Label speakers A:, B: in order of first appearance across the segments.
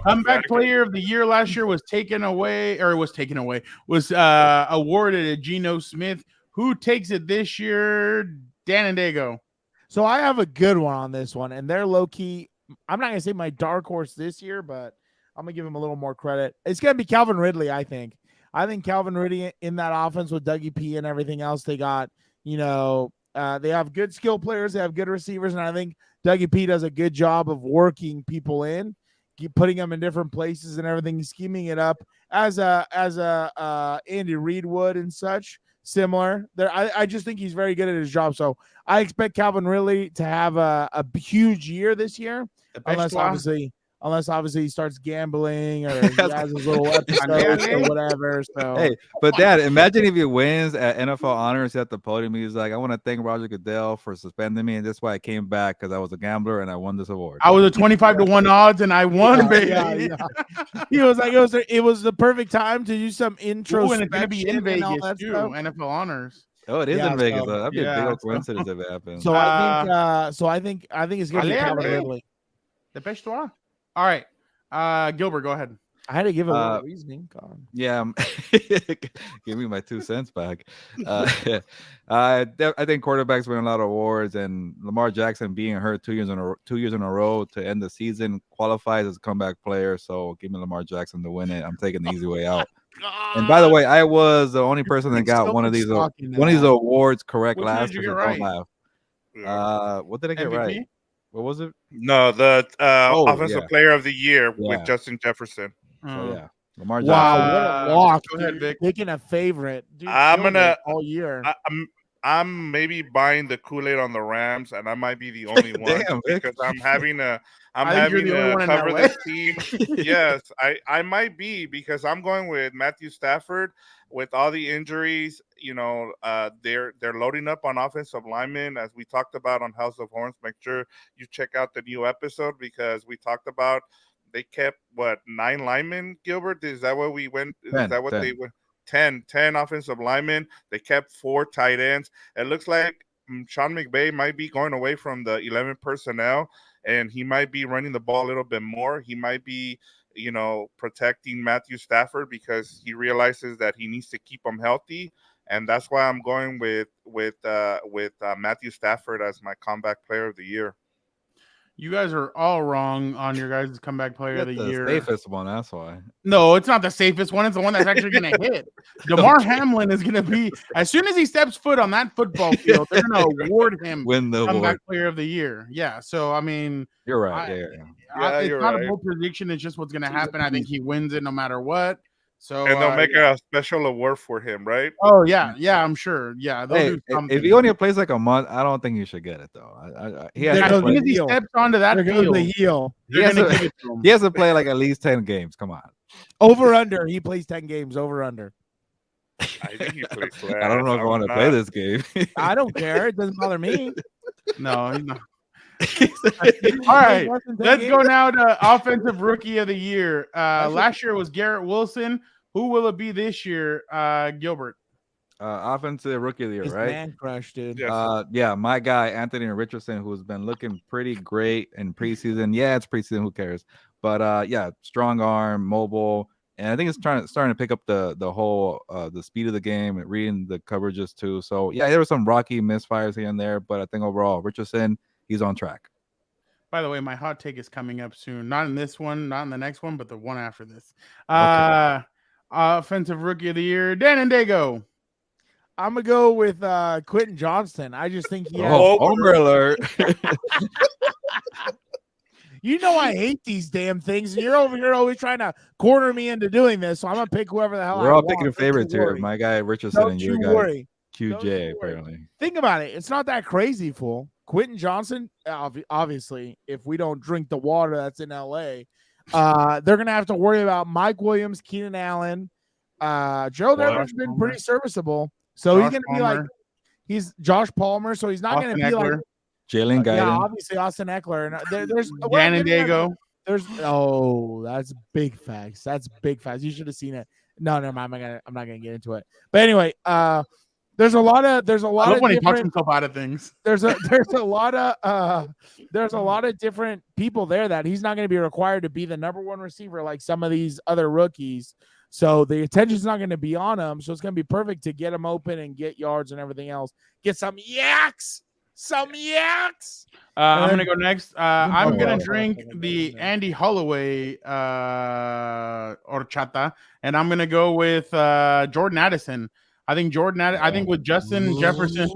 A: Comeback player of the year last year was awarded to Geno Smith. Who takes it this year? Dan and Daygo.
B: So I have a good one on this one, and they're low key. I'm not gonna say my dark horse this year, but I'm gonna give him a little more credit. It's gonna be Calvin Ridley. I think Calvin Ridley in that offense with Dougie P and everything else they got. They have good skill players, they have good receivers, and I think Dougie P does a good job of working people in, putting them in different places and everything, scheming it up as a Andy Reid would and such. Similar there, I just think he's very good at his job. So I expect Calvin Ridley to have a huge year this year, unless obviously he starts gambling or he has his little episodes or whatever. So
C: hey, but Dad, imagine if he wins at NFL Honors at the podium. He's like, I want to thank Roger Goodell for suspending me, and that's why I came back because I was a gambler and I won this award.
A: I was a 25-1 odds and I won, baby.
B: Yeah. He was like, it was the perfect time to do some intro.
A: And it's gonna be in Vegas too. NFL Honors.
C: Oh, it is in Vegas. So, that'd be a big old coincidence if it happens.
B: So I think it's gonna be Calvin Ridley.
A: Dépêche-toi. All right, Gilbert, go ahead.
B: I had to give a reasoning.
C: Yeah, give me my 2 cents back. I think quarterbacks win a lot of awards, and Lamar Jackson being hurt 2 years in a row to end the season qualifies as a comeback player. So give me Lamar Jackson to win it. I'm taking the easy way out. And by the way, I was the only person that got one of these awards correct last year. Don't laugh. What did I get right? What was it?
D: No, the offensive player of the year with Justin Jefferson.
C: So, yeah. Lamar
B: Jackson. Wow, what a walk.
A: Go ahead, Vic.
B: Picking a favorite. Dude, all year.
D: I'm maybe buying the Kool-Aid on the Rams, and I might be the only one because I'm having to cover this team. Yes, I might be because I'm going with Matthew Stafford. With all the injuries, they're loading up on offensive linemen, as we talked about on House of Horns. Make sure you check out the new episode because we talked about they kept 9 linemen. Gilbert, is that what we went?
C: 10,
D: is that what
C: 10.
D: they went? 10 offensive linemen. They kept 4 tight ends. It looks like Sean McVay might be going away from the 11 personnel, and he might be running the ball a little bit more. He might be protecting Matthew Stafford because he realizes that he needs to keep him healthy, and that's why I'm going with Matthew Stafford as my comeback player of the year.
A: You guys are all wrong on your guys' comeback player of the year.
C: The safest one, that's why.
A: No, it's not the safest one. It's the one that's actually going to hit. DeMar Hamlin is going to be, as soon as he steps foot on that football field, they're going to award him comeback player of the year. Yeah, so, I mean.
C: You're right.
A: It's not a bold prediction. It's just what's going to happen. I think he wins it no matter what. So,
D: and they'll make a special award for him, right?
A: Oh, yeah, I'm sure. Yeah,
C: hey, if he only plays like a month, I don't think he should get it, though.
A: As soon as he steps onto that field,
C: he has to play like at least 10 games. Come on.
B: Over under. He plays 10 games. Over under.
D: I think he plays less.
C: I don't know if I want to play this game.
B: I don't care. It doesn't bother me.
A: No, he's not. All right, let's go now to offensive rookie of the year. Last year was Garrett Wilson. Who will it be this year, Gilbert?
C: Offensive rookie of the year, right?
B: Man crush, dude.
C: Yeah, my guy Anthony Richardson, who's been looking pretty great in preseason. Yeah, it's preseason. Who cares? But strong arm, mobile, and I think it's starting to pick up the whole the speed of the game and reading the coverages too. So yeah, there were some rocky misfires here and there, but I think overall Richardson, he's on track.
A: By the way, my hot take is coming up soon. Not in this one, not in the next one, but the one after this.
C: Okay.
A: Offensive rookie of the year, Dan and Daygo.
B: I'm gonna go with Quentin Johnston. I just think he has
C: homer alert.
B: You know I hate these damn things, and you're over here always trying to corner me into doing this. So I'm gonna pick whoever the hell
C: We're
B: I
C: all
B: want.
C: picking favorites here. My guy Richardson and your guy QJ apparently.
B: Think about it. It's not that crazy, fool. Quentin Johnston, obviously, if we don't drink the water that's in LA, they're gonna have to worry about Mike Williams, Keenan Allen. Gerald Everett's been pretty serviceable, so he's gonna be like he's Josh Palmer, so he's not gonna be like
C: Jalen Guyton.
B: Yeah, obviously Austin Eckler, and there's
A: Dan and Daygo.
B: That's big facts. That's big facts. You should have seen it. No, never mind. I'm not gonna get into it. But anyway, There's a lot of
A: I love when he talks himself out of things.
B: There's a lot of different people there that he's not going to be required to be the number one receiver like some of these other rookies. So the attention's not going to be on him. So it's going to be perfect to get him open and get yards and everything else. Get some yaks. I'm
A: going to go next. I'm going to drink the Andy Holloway horchata, and I'm going to go with Jordan Addison. I think with Justin Jefferson,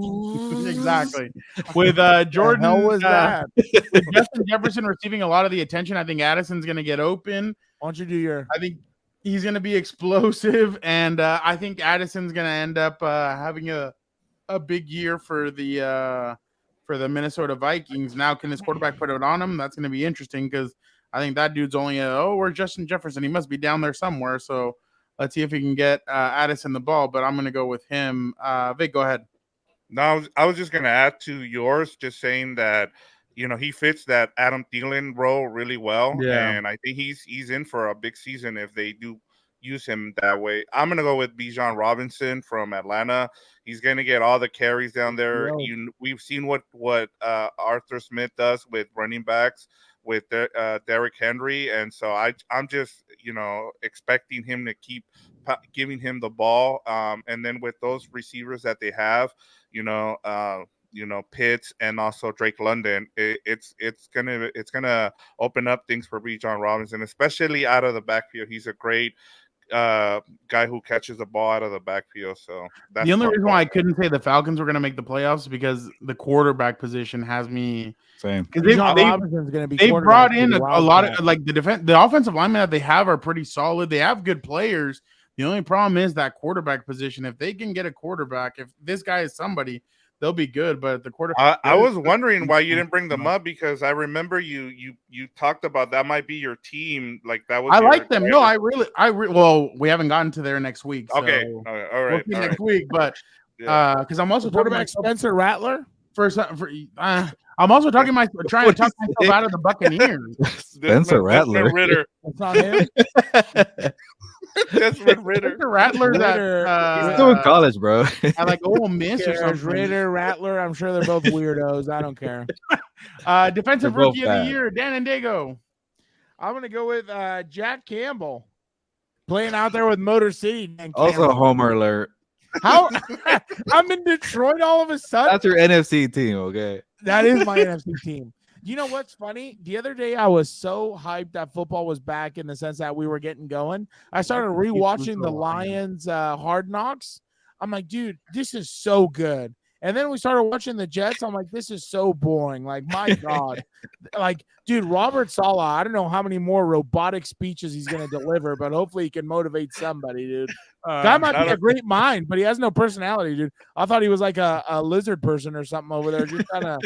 A: exactly. With Jordan, with Justin Jefferson receiving a lot of the attention, I think Addison's going to get open.
B: Why don't you do your?
A: I think he's going to be explosive, and I think Addison's going to end up having a big year for the Minnesota Vikings. Now, can this quarterback put it on him? That's going to be interesting because I think that dude's only where's Justin Jefferson? He must be down there somewhere. So let's see if he can get Addison the ball, but I'm going to go with him. Vic, go ahead.
D: No, I was just going to add to yours, just saying that, he fits that Adam Thielen role really well.
A: Yeah.
D: And I think he's in for a big season if they do use him that way. I'm going to go with Bijan Robinson from Atlanta. He's going to get all the carries down there. We've seen what Arthur Smith does with running backs, with Derrick Henry, and so I'm just expecting him to keep giving him the ball, and then with those receivers that they have, Pitts and also Drake London, it's gonna open up things for Bijan Robinson, especially out of the backfield. He's a great guy who catches the ball out of the backfield. So that's
A: the only reason why I couldn't say the Falcons were going to make the playoffs is because the quarterback position has me
C: same.
A: Because they brought in a lot of the offensive linemen that they have are pretty solid. They have good players. The only problem is that quarterback position. If they can get a quarterback, if this guy is somebody, they'll be good. But the quarterback,
D: I was wondering why you didn't bring them up, because I remember you talked about that might be your team. Like that was.
A: I like them. No, well, we haven't gotten to there next week. So
D: okay, all right,
A: we'll next week. But because I'm also talking about
B: Spencer Rattler.
A: I'm also trying to talk myself out of the Buccaneers.
C: Spencer Rattler.
D: Ritter.
B: That's not him.
D: Desmond Ritter.
A: Rattler.
C: He's still in college, bro.
A: I like Ole Miss or something.
B: Ritter, Rattler. I'm sure they're both weirdos. I don't care.
A: Defensive rookie of the year, Dan and Daygo.
B: I'm gonna go with Jack Campbell, playing out there with Motor City.
C: Also, homer alert.
B: How I'm in Detroit all of a sudden.
C: That's your NFC team, okay?
B: That is my NFC team. You know what's funny? The other day I was so hyped that football was back, in the sense that we were getting going. I started rewatching the Lions Hard Knocks. I'm like, dude, this is so good. And then we started watching the Jets. I'm like, this is so boring. Like, my God. Like, dude, Robert Saleh, I don't know how many more robotic speeches he's going to deliver, but hopefully he can motivate somebody, dude. Guy might be a great mind, but he has no personality, dude. I thought he was like a lizard person or something over there. Just kind of,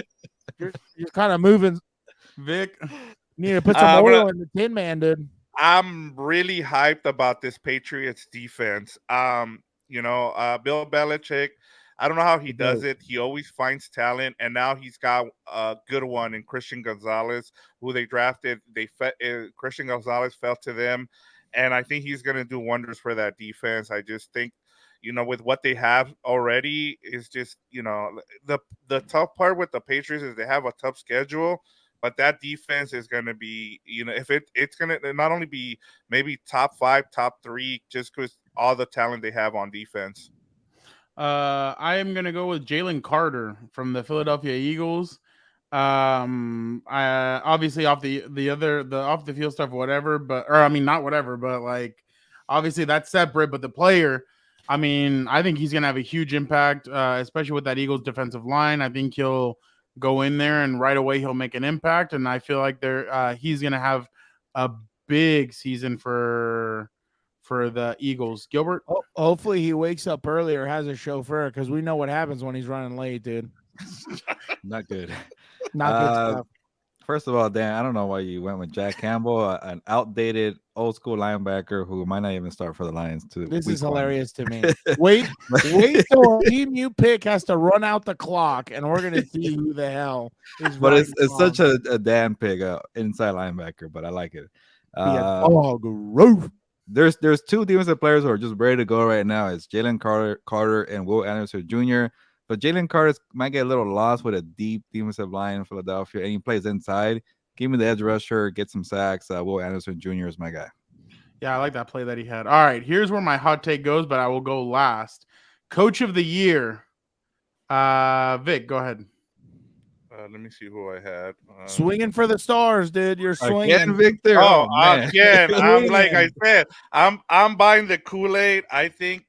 B: you're kind of moving.
A: Vic,
B: you need to put some oil in the Tin Man, dude.
D: I'm really hyped about this Patriots defense. Bill Belichick, I don't know how he does it. He always finds talent, and now he's got a good one in Christian Gonzalez, who they drafted. Christian Gonzalez fell to them, and I think he's going to do wonders for that defense. I just think, with what they have already, is just, the tough part with the Patriots is they have a tough schedule, but that defense is going to be, if it's going to not only be maybe top 5, top 3, just because all the talent they have on defense.
A: I am gonna go with Jalen Carter from the Philadelphia Eagles. Obviously off the off the field stuff, whatever, not whatever, but like obviously that's separate. But the player, I think he's gonna have a huge impact, especially with that Eagles defensive line. I think he'll go in there and right away he'll make an impact, and I feel like he's gonna have a big season for the Eagles. Gilbert?
B: Hopefully he wakes up early or has a chauffeur, because we know what happens when he's running late, dude.
C: Not good.
B: Not good stuff.
C: First of all, Dan, I don't know why you went with Jack Campbell, an outdated old school linebacker who might not even start for the Lions.
B: This is hilarious to me. Wait till a team you pick has to run out the clock, and we're gonna see who the hell is.
C: But it's such a Dan pick, inside linebacker, but I like it. there's two defensive players who are just ready to go right now. It's Jalen Carter and Will Anderson Jr. But Jalen Carter might get a little lost with a deep defensive line in Philadelphia, and he plays inside. Give me the edge rusher, get some sacks. Will Anderson Jr. is my guy.
A: Yeah, I like that play that he had. All right, here's where my hot take goes, but I will go last. Coach of the year. Vic, go ahead.
D: Let me see who I had.
B: Swinging for the stars, dude. You're swinging.
C: Again, Victor.
D: Again. I'm like I said, I'm buying the Kool-Aid. I think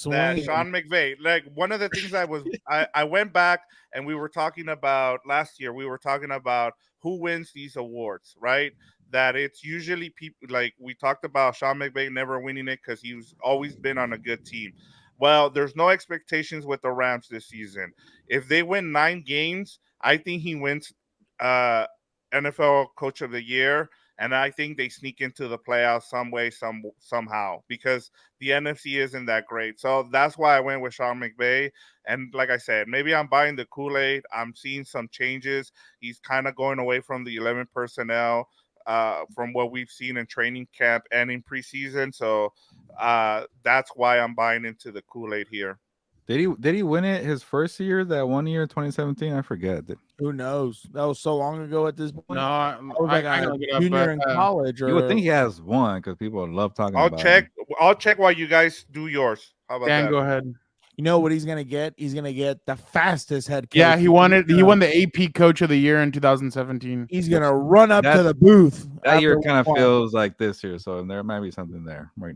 D: that Sean McVay, like one of the things I went back and we were talking about last year, we were talking about who wins these awards, right? That it's usually people like we talked about Sean McVay never winning it because he's always been on a good team. Well, there's no expectations with the Rams this season. If they win 9 games, I think he wins NFL Coach of the Year, and I think they sneak into the playoffs some way, somehow, because the NFC isn't that great. So that's why I went with Sean McVay. And like I said, maybe I'm buying the Kool-Aid. I'm seeing some changes. He's kind of going away from the 11 personnel from what we've seen in training camp and in preseason. So that's why I'm buying into the Kool-Aid here.
C: Did he win it his first year? That 1 year, 2017? I forget.
B: Who knows? That was so long ago at this point.
A: No,
B: I was like a junior in college. Or...
C: You would think he has one because people love talking about it.
D: I'll check while you guys do yours. How about
A: Dan,
D: that?
A: Go ahead.
B: You know what he's gonna get? He's gonna get the fastest head coach.
A: Yeah, he won it. He won the AP Coach of the Year in 2017.
B: He's gonna run up to the booth.
C: That year kind of feels like this year, so there might be something there, right?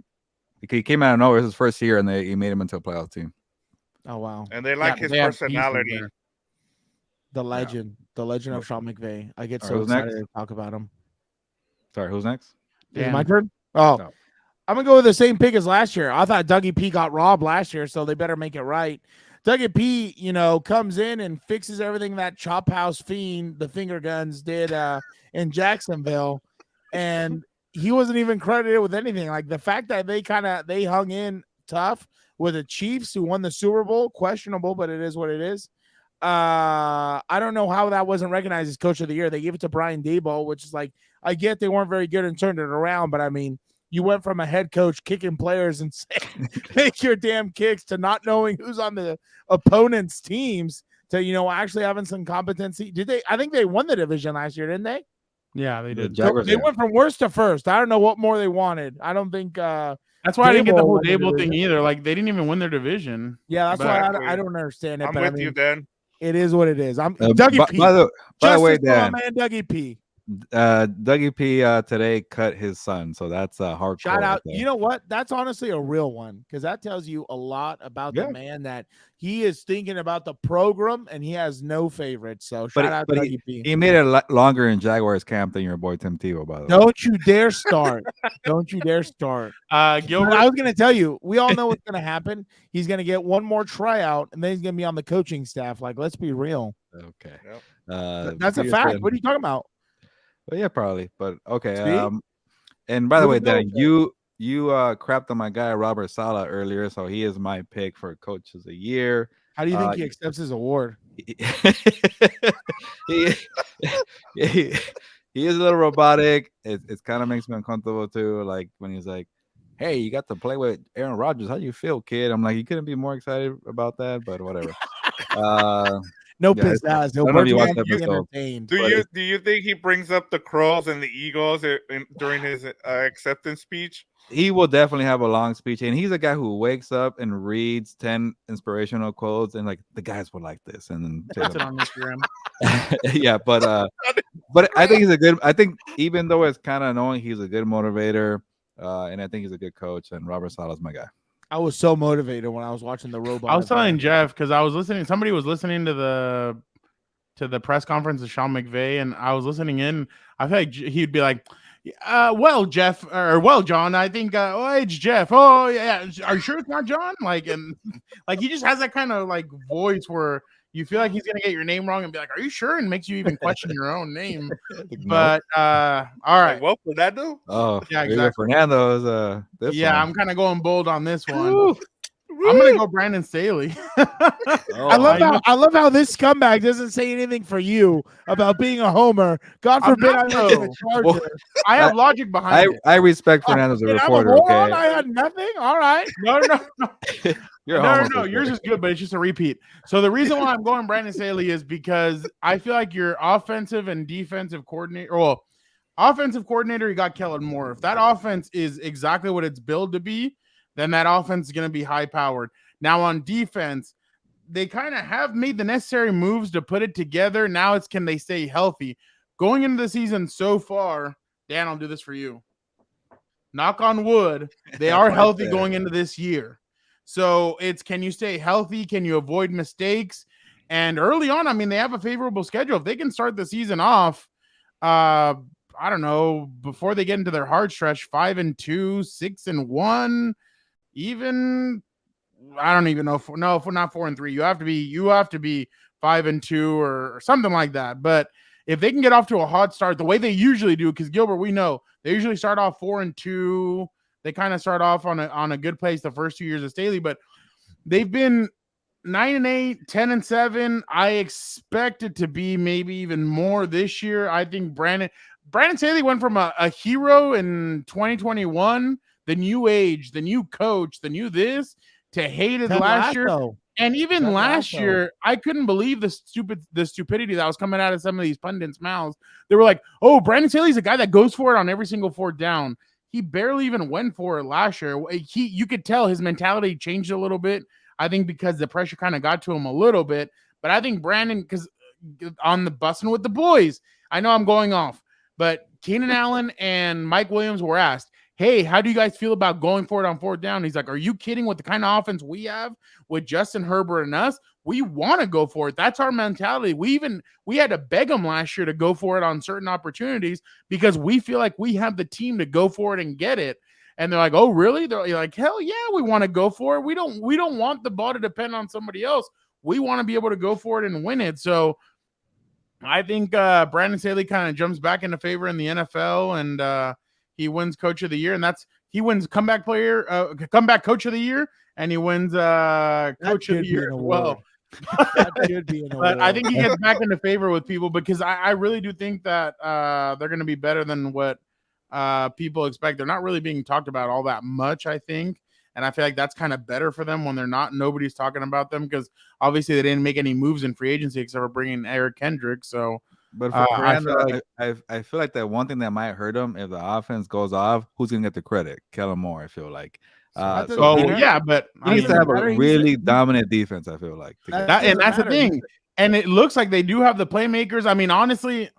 C: He came out of nowhere. It was his first year, and he made him into a playoff team.
B: Oh wow!
D: And they like his personality.
B: The legend of Sean McVay. I get so excited to talk about him.
C: Sorry, who's next?
B: Is it my turn? Oh, no. I'm gonna go with the same pick as last year. I thought Dougie P got robbed last year, so they better make it right. Dougie P, comes in and fixes everything that Chop House Fiend, the Finger Guns, did in Jacksonville, and he wasn't even credited with anything. Like the fact that they hung in tough with the Chiefs who won the Super Bowl, questionable, but it is what it is. I don't know how that wasn't recognized as Coach of the Year. They gave it to Brian Daygo, which is like, I get they weren't very good and turned it around, but I mean, you went from a head coach kicking players and saying, make your damn kicks, to not knowing who's on the opponent's teams, to, actually having some competency. I think they won the division last year, didn't they?
A: Yeah, they did.
B: So they went from worst to first. I don't know what more they wanted. I don't think
A: that's why I didn't get the whole Dable thing either. Like they didn't even win their division.
B: Yeah, that's why I don't understand it.
D: I'm with you, Dan.
B: It is what it is. I'm Dougie P.
C: By the way, Dan,
B: man, Dougie P.
C: Dougie P today cut his son, so that's a hardcore.
B: Shout out. You know what? That's honestly a real one, because that tells you a lot about the man, that he is thinking about the program and he has no favorites. So shout out to Dougie P.
C: He made it longer in Jaguars camp than your boy Tim Tebow, by the way.
B: Don't you dare start. Don't you dare start.
A: Gilbert,
B: I was going to tell you, we all know what's going to happen. He's going to get one more tryout, and then he's going to be on the coaching staff. Like, let's be real.
C: Okay.
D: Yep.
B: That's a fact. What are you talking about?
C: Well, yeah, probably, but okay. And by the way, Dan, you crapped on my guy Robert Saleh earlier, so he is my pick for Coach of the Year.
B: How do you think he accepts his award?
C: He is a little robotic. It kind of makes me uncomfortable too. Like when he's like, "Hey, you got to play with Aaron Rodgers. How do you feel, kid?" I'm like, you couldn't be more excited about that, but whatever.
B: No pizzazz.
D: Do you think he brings up the Crows and the Eagles during his acceptance speech?
C: He will definitely have a long speech, and he's a guy who wakes up and reads 10 inspirational quotes, and like the guys will like this, and then
A: puts it on Instagram.
C: Yeah, but I think he's a good. I think even though it's kind of annoying, he's a good motivator, and I think he's a good coach. And Robert Saleh is my guy.
B: I was so motivated when I was watching the robot.
A: I was telling Jeff, because I was listening. Somebody was listening to the press conference of Sean McVay, and I was listening in. I feel like he'd be like, "Well, Jeff, or well, John, I think, it's Jeff. Oh, yeah, are you sure it's not John?" Like, and like he just has that kind of like voice where you feel like he's gonna get your name wrong and be like, "Are you sure?" And makes you even question your own name. But all right,
D: like, well, Fernando.
C: Oh,
A: yeah, exactly.
C: Fernando is
A: I'm kind of going bold on this one. I'm gonna go Brandon Staley.
B: I love how this scumbag doesn't say anything for you about being a homer. God forbid I live in the Charger.
A: I have logic behind it.
C: I respect Fernando as a reporter.
B: I'm a moron. I had nothing. All right.
A: No.
C: No,
A: yours is good, but it's just a repeat. So the reason why I'm going Brandon Staley is because I feel like your offensive and defensive coordinator, well, offensive coordinator, you got Kellen Moore. If that offense is exactly what it's billed to be, then that offense is going to be high powered. Now on defense, they kind of have made the necessary moves to put it together. Now it's can they stay healthy? Going into the season so far, Dan, I'll do this for you. Knock on wood, they are healthy going into this year. So it's can you stay healthy? Can you avoid mistakes? And early on, I mean, they have a favorable schedule. If they can start the season off, I don't know, before they get into their hard stretch, 5-2, 6-1, even I don't even know. No, if we're not 4-3, you have to be 5-2 or something like that. But if they can get off to a hot start, the way they usually do, because Gilbert, we know they usually start off 4-2. They kind of start off on a good place the first 2 years of Staley, but they've been 9-8, 10-7. I expect it to be maybe even more this year. I think Brandon Staley went from a hero in 2021, the new age, the new coach, the new this, to hated last year. And even last year, I couldn't believe the stupidity that was coming out of some of these pundits' mouths. They were like, "Oh, Brandon Staley's a guy that goes for it on every single fourth down." He barely even went for it last year. You could tell his mentality changed a little bit. I think because the pressure kind of got to him a little bit. But I think Brandon, because on the busing with the boys, I know I'm going off, but Keenan Allen and Mike Williams were asked, "Hey, how do you guys feel about going for it on fourth down?" He's like, "Are you kidding? With the kind of offense we have with Justin Herbert and us, we want to go for it. That's our mentality. We had to beg them last year to go for it on certain opportunities because we feel like we have the team to go for it and get it." And they're like, "Oh, really?" They're like, "Hell yeah, we want to go for it. We don't want the ball to depend on somebody else. We want to be able to go for it and win it." So I think Brandon Staley kind of jumps back into favor in the NFL, and he wins Coach of the Year, and he wins comeback Coach of the Year, and he wins Coach of the Year as well.
B: That should be an award.
A: But I think he gets back into favor with people because I really do think that they're going to be better than what people expect. They're not really being talked about all that much, I think. And I feel like that's kind of better for them when nobody's talking about them because obviously they didn't make any moves in free agency except for bringing Eric Kendrick. So,
C: but for Fernando, I feel like that one thing that might hurt him if the offense goes off, who's going to get the credit? Kellen Moore, I feel like.
A: But
C: he needs to have a really dominant defense, I feel like.
A: That's the thing. And it looks like they do have the playmakers. I mean, honestly,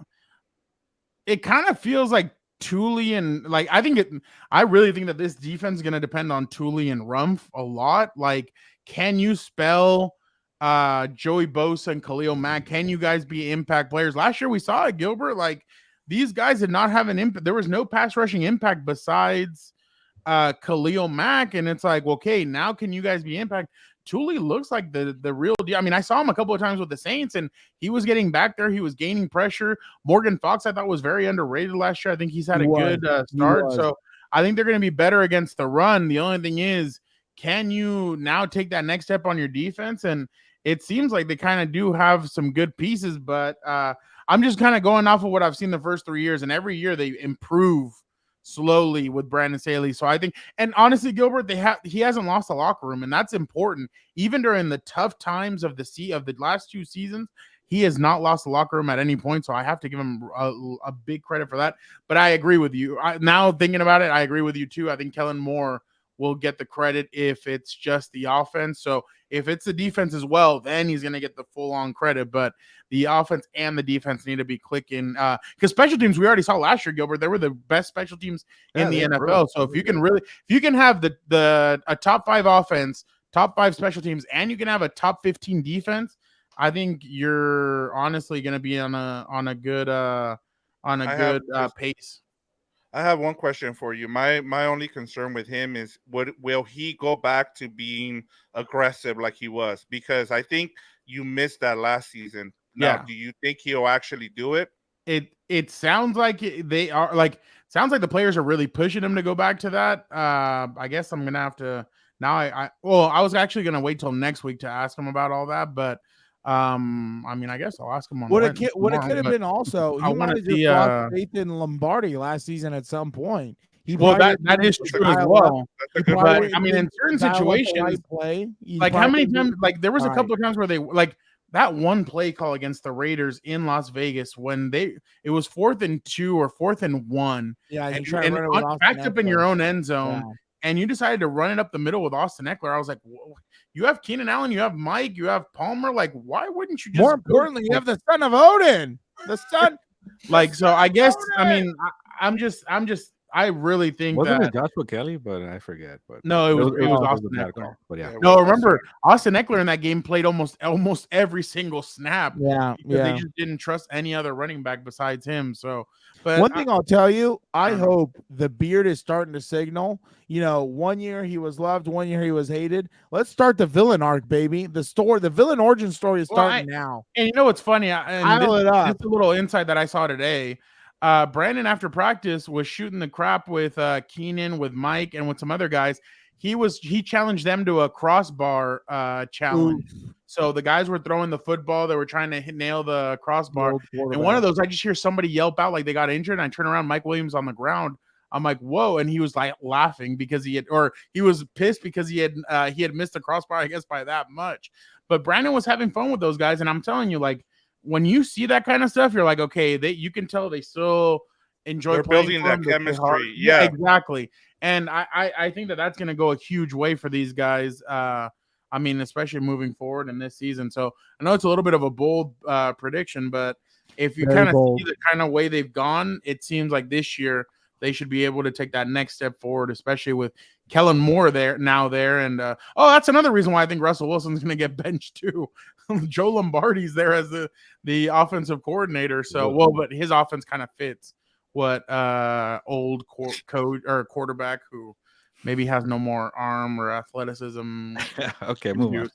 A: it kind of feels like Thule and like I really think that this defense is going to depend on Thule and Rumph a lot. Like, can you spell Joey Bosa and Khalil Mack? Can you guys be impact players? Last year we saw it, Gilbert. Like, these guys did not have an impact. There was no pass rushing impact besides Khalil Mack, and it's like, okay, now can you guys be impact? Thule looks like the real deal. I mean, I saw him a couple of times with the Saints, and he was getting back there. He was gaining pressure. Morgan Fox, I thought, was very underrated last year. I think he's had a good start. So I think they're going to be better against the run. The only thing is, can you now take that next step on your defense? And it seems like they kind of do have some good pieces, but I'm just kind of going off of what I've seen the first 3 years, and every year they improve slowly with Brandon Staley. So I think, and honestly, Gilbert, he hasn't lost the locker room, and that's important. Even during the tough times of the last 2 seasons, he has not lost the locker room at any point. So I have to give him a big credit for that. But I agree with you. Now thinking about it, I agree with you too. I think Kellen Moore will get the credit if it's just the offense. So if it's the defense as well, then he's going to get the full-on credit. But the offense and the defense need to be clicking. Because special teams, we already saw last year, Gilbert, they were the best special teams in the NFL. So if you can have a top 5 offense, top 5 special teams, and you can have a top 15 defense, I think you're honestly going to be on a good pace.
D: I have one question for you. My only concern with him is will he go back to being aggressive like he was? Because I think you missed that last season. Now, do you think he'll actually do it?
A: It sounds like they are sounds like the players are really pushing him to go back to that. I guess I'm gonna have to now I was actually gonna wait till next week to ask him about all that, but I mean, I guess I'll ask him on
B: what it could have been also.
A: I
B: He
A: want
B: might
A: to
B: have just
A: see.
B: lost faith in Lombardi last season at some point.
A: That is true as well. But I mean, in certain situations,
B: play.
A: Like how many times? Like there was a couple of times where they like that one play call against the Raiders in Las Vegas when it was 4th and 2 or 4th and 1.
B: Yeah,
A: and backed up in your own end zone, and you decided to run it up the middle with Austin Eckler. I was like, whoa. You have Keenan Allen, you have Mike, you have Palmer. Like, why wouldn't you just?
B: More importantly, you have the son of Odin. The son.
A: Like, so I guess I mean I'm just I really think
C: wasn't
A: that
C: it Joshua Kelly, but I forget. But
A: no, it was Austin Eckler.
C: But yeah,
A: no, remember Austin Eckler in that game played almost every single snap.
B: Yeah,
A: They just didn't trust any other running back besides him. So, but
B: one thing I'll tell you, I hope the beard is starting to signal. You know, 1 year he was loved, 1 year he was hated. Let's start the villain arc, baby. The villain origin story is starting now.
A: And you know what's funny?
B: This is
A: a little insight that I saw today. Brandon after practice was shooting the crap with Keenan, with Mike, and with some other guys. He challenged them to a crossbar challenge. Ooh. So the guys were throwing the football, they were trying to nail the crossbar. And one of those, I just hear somebody yelp out like they got injured, and I turn around, Mike Williams on the ground. I'm like, whoa, and he was like laughing because he was pissed because he had missed the crossbar, I guess, by that much. But Brandon was having fun with those guys, and I'm telling you, like, when you see that kind of stuff, you're like, okay, you can tell they still enjoy.
D: They're building that chemistry. Yeah,
A: exactly. And I think that's going to go a huge way for these guys. I mean, especially moving forward in this season. So I know it's a little bit of a bold prediction, but if you kind of see the kind of way they've gone, it seems like this year they should be able to take that next step forward, especially with Kellen Moore there. And that's another reason why I think Russell Wilson's going to get benched too. Joe Lombardi's there as the offensive coordinator. So, but his offense kind of fits what old coach or quarterback who maybe has no more arm or athleticism.
C: Okay, move on.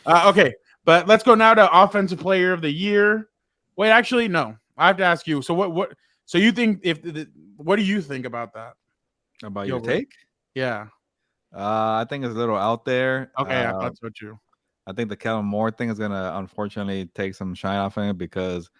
A: So. Okay, but let's go now to offensive player of the year. Wait, actually, no. I have to ask you. So what? So you think what do you think about that?
C: About your take?
A: Yeah.
C: I think it's a little out there.
A: Okay, I thought so too.
C: I think the Kellen Moore thing is gonna unfortunately take some shine off him because.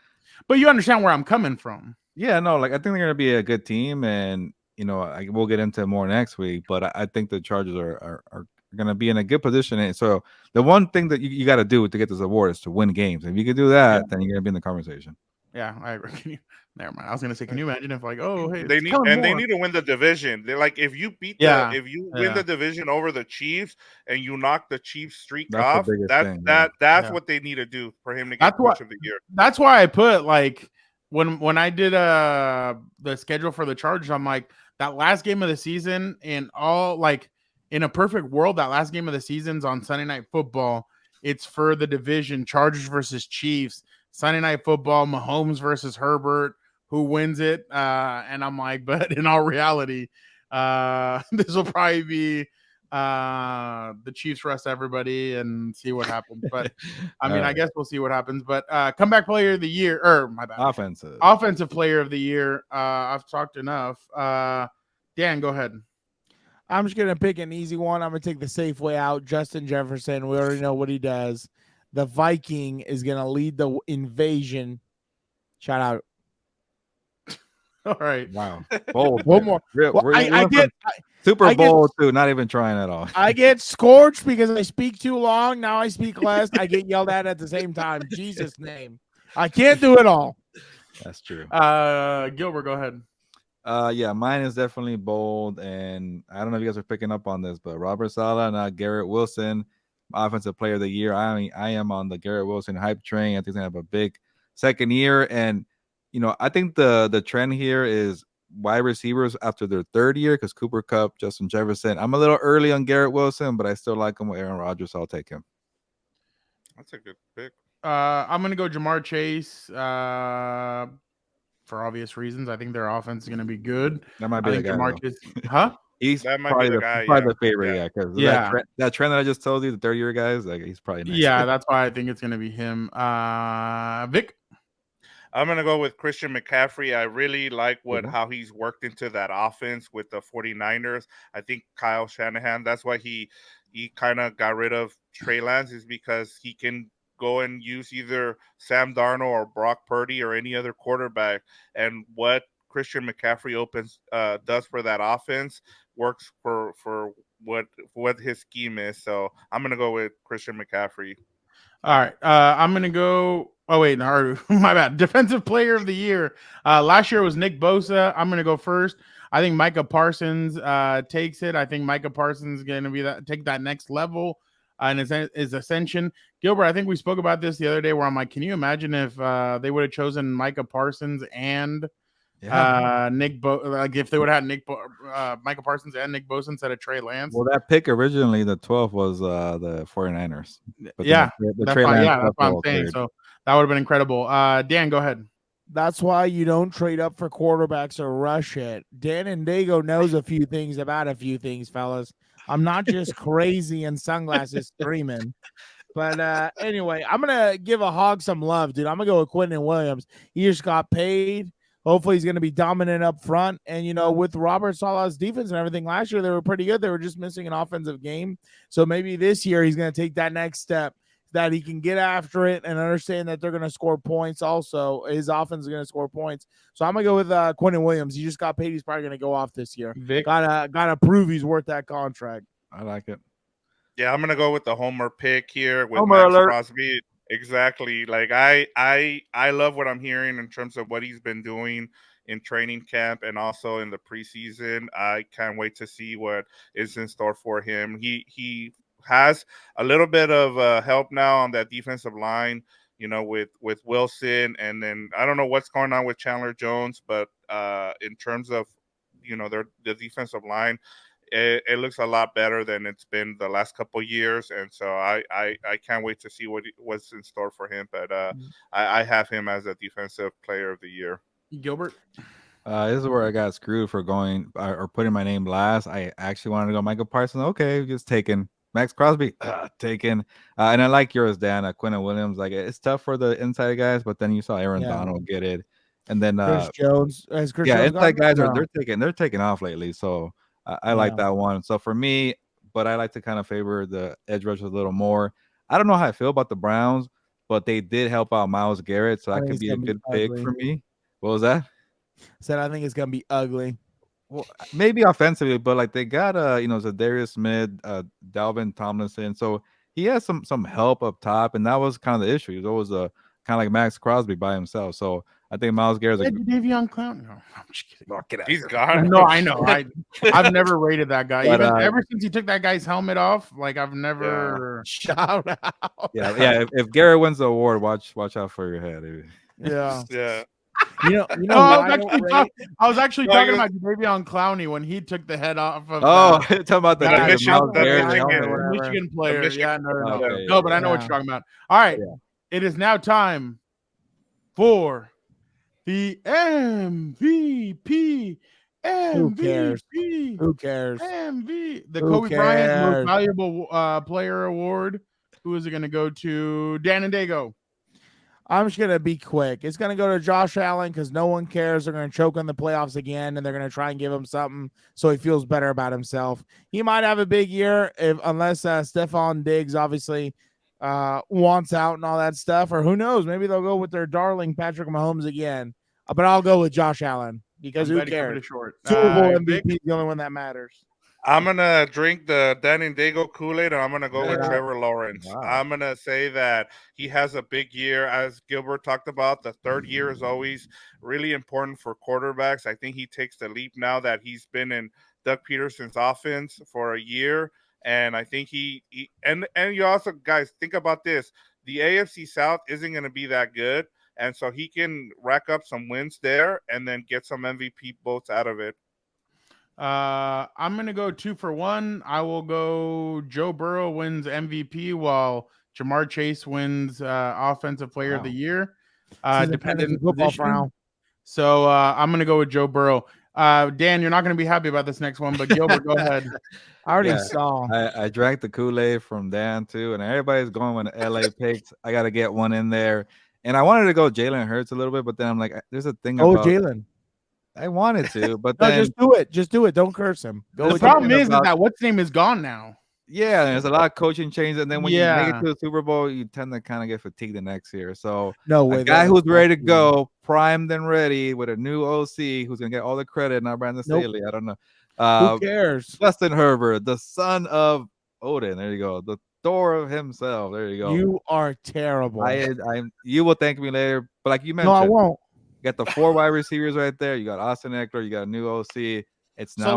A: But you understand where I'm coming from.
C: Yeah, no, like I think they're gonna be a good team, and we'll get into more next week. But I think the Chargers are gonna be in a good position. And so the one thing that you got to do to get this award is to win games. If you can do that, then you're gonna be in the conversation.
A: Yeah, I agree. Never mind. I was gonna say, can you imagine if like, oh, hey,
D: they need to win the division. They're like, if you beat win the division over the Chiefs and you knock the Chiefs streak off, that's what they need to do for him to get coach of the year.
A: That's why I put like when I did the schedule for the Chargers, I'm like that last game of the season and all like in a perfect world, that last game of the season's on Sunday Night Football. It's for the division, Chargers versus Chiefs. Sunday Night Football, Mahomes versus Herbert. Who wins it? And I'm like, but in all reality, this will probably be the Chiefs rest everybody and see what happens. But I mean, I guess we'll see what happens. But comeback player of the year, or my bad, offensive player of the year. I've talked enough. Dan, go ahead.
B: I'm just gonna pick an easy one. I'm gonna take the safe way out. Justin Jefferson. We already know what he does. The Viking is gonna lead the invasion. Shout out.
A: All right.
C: Wow. Bold.
B: One more.
C: I get Super Bowl too. Not even trying at all.
B: I get scorched because I speak too long. Now I speak less. I get yelled at the same time. Jesus' name. I can't do it all.
C: That's true.
A: Gilbert, go ahead.
C: Yeah, mine is definitely bold, and I don't know if you guys are picking up on this, but Robert Saleh, not Garrett Wilson, offensive player of the year. I am on the Garrett Wilson hype train. I think he's gonna have a big second year, and I think the trend here is wide receivers after their third year because Cooper Kupp, Justin Jefferson. I'm a little early on Garrett Wilson, but I still like him with Aaron Rodgers, so I'll take him.
D: That's a good pick.
A: I'm going to go Jamar Chase for obvious reasons. I think their offense is going to be good.
C: That might be the guy. Jamar Chase,
A: huh?
C: He's probably the guy. Probably the favorite, because that trend that I just told you, the third-year guys, like he's probably next.
A: Yeah, that's why I think it's going to be him. Vic?
D: I'm going to go with Christian McCaffrey. I really like how he's worked into that offense with the 49ers. I think Kyle Shanahan, that's why he kind of got rid of Trey Lance, is because he can go and use either Sam Darnold or Brock Purdy or any other quarterback. And what Christian McCaffrey does for that offense works for what his scheme is. So I'm going to go with Christian McCaffrey.
A: All right. I'm going to go. Oh, wait. No, my bad. Defensive player of the year. Last year was Nick Bosa. I'm going to go first. I think Micah Parsons takes it. I think Micah Parsons is going to take that next level in his ascension. Gilbert, I think we spoke about this the other day where I'm like, can you imagine if they would have chosen Micah Parsons and like if they would have had Micah Parsons and Nick Bosa instead of Trey Lance?
C: Well, that pick originally, the 12th, was the 49ers.
A: But that's what I'm saying. So that would have been incredible. Dan, go ahead.
B: That's why you don't trade up for quarterbacks or rush it. Dan and Daygo knows a few things about a few things, fellas. I'm not just crazy in sunglasses screaming. But anyway, I'm going to give a hog some love, dude. I'm going to go with Quentin Williams. He just got paid. Hopefully he's going to be dominant up front. And, with Robert Saleh's defense and everything last year, they were pretty good. They were just missing an offensive game. So maybe this year he's going to take that next step, that he can get after it and understand that they're going to score points also. His offense is going to score points. So I'm going to go with Quentin Williams. He just got paid. He's probably going to go off this year. Gotta prove he's worth that contract.
C: I like it.
D: Yeah, I'm going to go with the homer pick here with Max Crosby. Exactly. Like I love what I'm hearing in terms of what he's been doing in training camp and also in the preseason. I can't wait to see what is in store for him. He has a little bit of help now on that defensive line, with Wilson, and then I don't know what's going on with Chandler Jones, but in terms of the defensive line, it looks a lot better than it's been the last couple of years, and so I can't wait to see what's in store for him. But I have him as a defensive player of the year.
A: Gilbert,
C: this is where I got screwed for going or putting my name last. I actually wanted to go Michael Parsons. Okay, just taken. Max Crosby, taken. And I like yours, Dan. Quentin Williams. Like, it's tough for the inside guys, but then you saw Aaron Donald get it, and then
B: Chris Jones.
C: Inside guys they're taking off lately. So I like that one. So for me, but I like to kind of favor the edge rushers a little more. I don't know how I feel about the Browns, but they did help out Myles Garrett, so that could be a good pick for me. What was that?
B: Said I think it's gonna be ugly.
C: Well, maybe offensively, but like they got Zadarius Smith, Dalvin Tomlinson, so he has some help up top, and that was kind of the issue. He was always kind of like Max Crosby by himself. So I think Myles Garrett's a
A: Davion Clown. No, I'm just kidding.
C: Oh, get out.
D: He's gone.
A: No, I know. I've never rated that guy. But, even ever since he took that guy's helmet off, like I've never
B: shout out.
C: Yeah. If Garrett wins the award, watch out for your head.
B: Yeah.
A: I was actually talking about Davion Clowney when he took the head off of.
C: Talking about the
A: Michigan player. No, but I know what you're talking about. All right, it is now time for the MVP.
B: Who cares?
A: The Kobe Bryant Most Valuable Player Award. Who is it going to go to? Dan and Daygo.
B: I'm just going to be quick. It's going to go to Josh Allen because no one cares. They're going to choke in the playoffs again, and they're going to try and give him something so he feels better about himself. He might have a big year unless Stephon Diggs obviously wants out and all that stuff, or who knows? Maybe they'll go with their darling Patrick Mahomes again. But I'll go with Josh Allen because who cares? Super Bowl MVP is the only one that matters.
D: I'm going to drink the Dan and Daygo Kool-Aid, and I'm going to go with Trevor Lawrence. Wow. I'm going to say that he has a big year. As Gilbert talked about, the third year is always really important for quarterbacks. I think he takes the leap now that he's been in Doug Peterson's offense for a year. And I think and you also, guys, think about this. The AFC South isn't going to be that good. And so he can rack up some wins there and then get some MVP votes out of it.
A: I'm going to go 2 for 1. I will go Joe Burrow wins MVP while Jamar Chase wins Offensive Player of the Year. Dependent position. So I'm going to go with Joe Burrow. Dan, you're not going to be happy about this next one, but Gilbert, go ahead.
B: I already saw.
C: I drank the Kool-Aid from Dan too, and everybody's going with LA picks. I got to get one in there. And I wanted to go Jalen Hurts a little bit, but then I'm like, there's a thing
B: Oh,
C: about
B: Jalen.
C: I wanted to, but
B: No,
C: then
B: just do it. Just do it. Don't curse him. Go
A: The
B: with
A: problem
B: Jalen.
A: is that what's name is gone now.
C: yeah, there's a lot of coaching changes, and then when you make it
A: Yeah.
C: to the Super Bowl, you tend to kind of get fatigued the next year. So
B: No
C: a
B: way.
C: guy who's ready to go, primed and ready with a new OC who's gonna get all the credit, not Brandon
B: Nope.
C: Staley. I don't know.
B: Who cares?
C: Justin Herbert, the son of Odin. There you go. The Thor of himself. There you go.
B: You are terrible.
C: You will thank me later. But like you
B: No,
C: mentioned,
B: I won't.
C: you got the 4 wide receivers right there. You got Austin Eckler. You got a new OC. It's now
B: So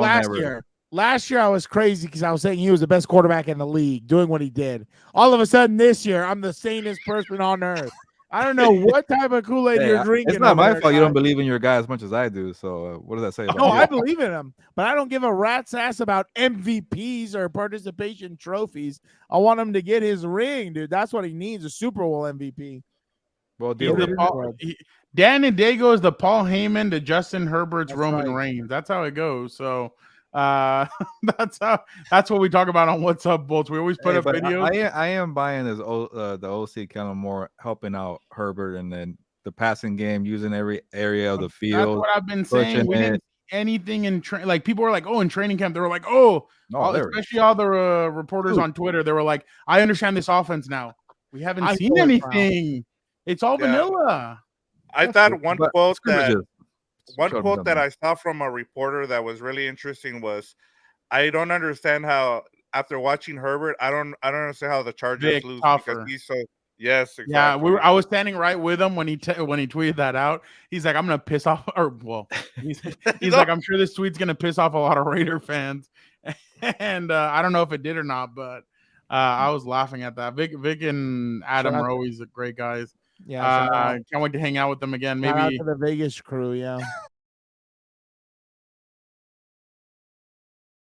B: last year I was crazy because I was saying he was the best quarterback in the league, doing what he did. All of a sudden this year, I'm the sanest person on earth. I don't know what type of Kool-Aid you're drinking.
C: It's not my fault you don't believe in your guy as much as I do. So what does that say about
B: you?
C: you?
B: I believe in him, but I don't give a rat's ass about MVPs or participation trophies. I want him to get his ring, dude. That's what he needs, a Super Bowl MVP.
C: Well,
A: Dan and Daygo is the Paul Heyman to Justin Herbert's
B: That's
A: Roman
B: right.
A: Reigns. That's how it goes. So that's what we talk about on What's Up Bolts. We always put up videos.
C: I am buying this the OC kind of more helping out Herbert and then the passing game, using every area of the field.
A: That's what I've been saying. We didn't see anything in like people were like, oh, in training camp, they were like, oh, especially all the reporters on Twitter, they were like, I understand this offense now. We haven't seen anything. It's all vanilla.
D: I thought one quote that I saw from a reporter that was really interesting was, I don't understand how after watching Herbert, I don't understand how the Chargers lose because he's so exactly.
A: Yeah, I was standing right with him when he tweeted that out. He's like, I'm gonna piss off, he's like, I'm sure this tweet's gonna piss off a lot of Raider fans, and I don't know if it did or not, but I was laughing at that. Vic and Adam are always great guys. Yeah, can't wait to hang out with them again. Maybe
B: shout out to the Vegas crew. Yeah,